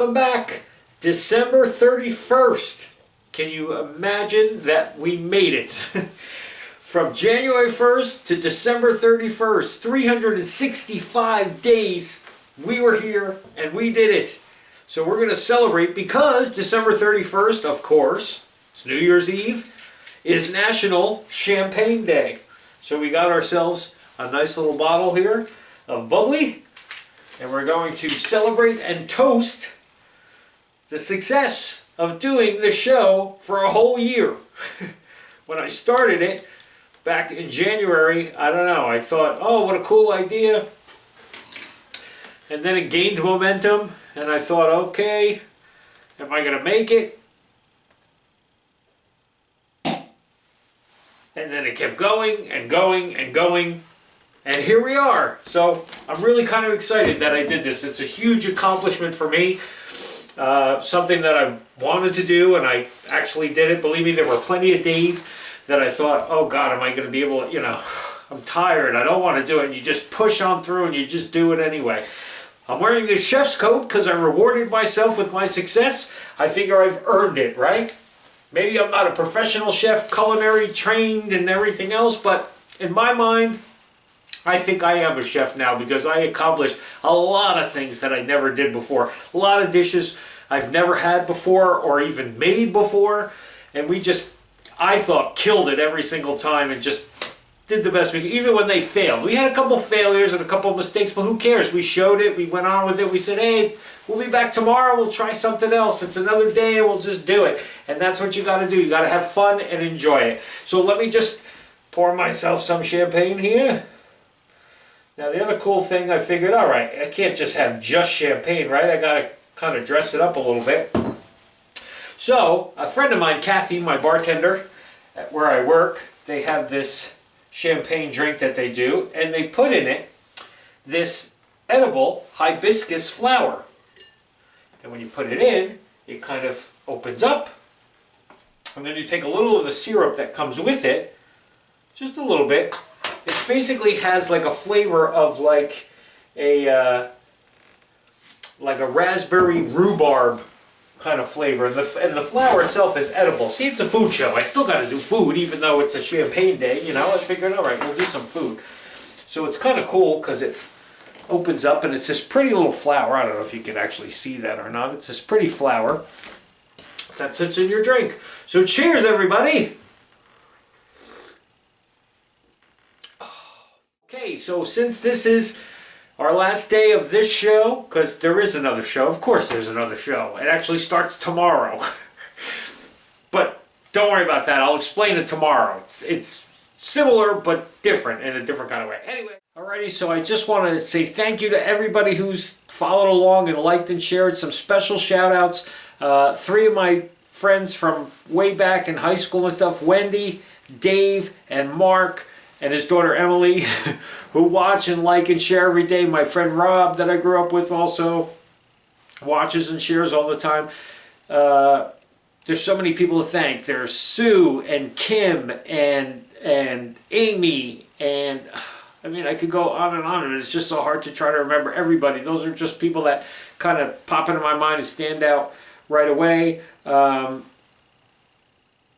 welcome back. December 31st. Can you imagine that we made it? From January 1st to December 31st, 365 days we were here and we did it. So we're going to celebrate because December 31st, of course, it's New Year's Eve, is National Champagne Day. So we got ourselves a nice little bottle here of bubbly, and we're going to celebrate and toast the success of doing this show for a whole year. When I started it back in January, I don't know, I thought, oh, what a cool idea. And then it gained momentum, and I thought, okay, am I going to make it? And then it kept going and going and going, and here we are. So I'm really kind of excited that I did this. It's a huge accomplishment for me. Something that I wanted to do, and I actually did it. Believe me, there were plenty of days that I thought, oh God, am I going to be able to, I'm tired, I don't want to do it. And you just push on through and you just do it anyway. I'm wearing this chef's coat because I rewarded myself with my success. I figure I've earned it, right? Maybe I'm not a professional chef, culinary trained and everything else, but in my mind, I think I am a chef now because I accomplished a lot of things that I never did before. A lot of dishes I've never had before or even made before. And we just, I thought, killed it every single time and just did the best we could, even when they failed. We had a couple failures and a couple mistakes, but who cares? We showed it, we went on with it, we said, hey, we'll be back tomorrow, we'll try something else. It's another day and we'll just do it. And that's what you gotta do. You gotta have fun and enjoy it. So let me just pour myself some champagne here. Now the other cool thing, I figured, all right, I can't just have just champagne, right? I gotta kind of dress it up a little bit. So a friend of mine, Kathy, my bartender at where I work, they have this champagne drink that they do, and they put in it this edible hibiscus flower. And when you put it in, it kind of opens up, and then you take a little of the syrup that comes with it, just a little bit. It basically has like a flavor of like a raspberry rhubarb kind of flavor, and the flower itself is edible. See, it's a food show. I still got to do food, even though it's a champagne day. I figured, all right, we'll do some food. So it's kind of cool because it opens up, and it's this pretty little flower. I don't know if you can actually see that or not. It's this pretty flower that sits in your drink. So cheers, everybody. Okay, so since this is our last day of this show, because there is another show, of course there's another show. It actually starts tomorrow. But don't worry about that, I'll explain it tomorrow. It's similar but different in a different kind of way. Anyway, alrighty, so I just want to say thank you to everybody who's followed along and liked and shared. Some special shout outs. 3 of my friends from way back in high school and stuff, Wendy, Dave, and Mark, and his daughter Emily, who watch and like and share every day. My friend Rob, that I grew up with, also watches and shares all the time. There's so many people to thank. There's Sue and Kim and Amy, and I mean, I could go on, and it's just so hard to try to remember everybody. Those are just people that kind of pop into my mind and stand out right away.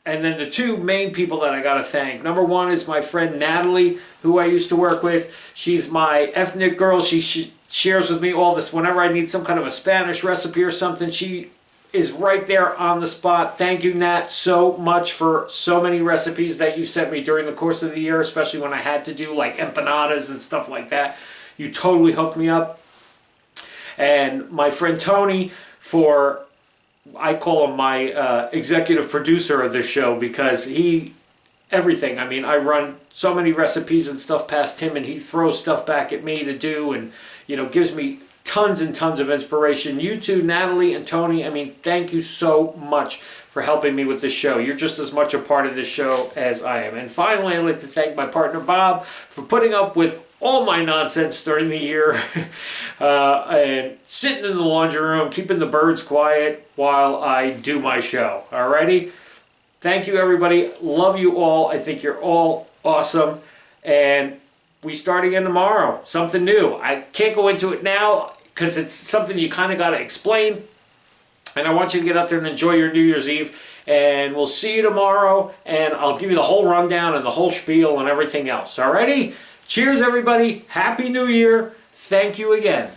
And then the 2 main people that I got to thank. Number 1 is my friend Natalie, who I used to work with. She's my ethnic girl. She shares with me all this. Whenever I need some kind of a Spanish recipe or something, she is right there on the spot. Thank you, Nat, so much for so many recipes that you sent me during the course of the year, especially when I had to do like empanadas and stuff like that. You totally hooked me up. And my friend Tony for... I call him my executive producer of this show because everything. I mean, I run so many recipes and stuff past him, and he throws stuff back at me to do, and gives me tons and tons of inspiration. You two, Natalie and Tony, I mean, thank you so much for helping me with this show. You're just as much a part of this show as I am. And finally, I'd like to thank my partner Bob for putting up with all my nonsense during the year and sitting in the laundry room, keeping the birds quiet while I do my show. Alrighty? Thank you, everybody. Love you all. I think you're all awesome. And we start again tomorrow. Something new. I can't go into it now because it's something you kind of got to explain. And I want you to get out there and enjoy your New Year's Eve. And we'll see you tomorrow. And I'll give you the whole rundown and the whole spiel and everything else. Alrighty? Cheers, everybody. Happy New Year. Thank you again.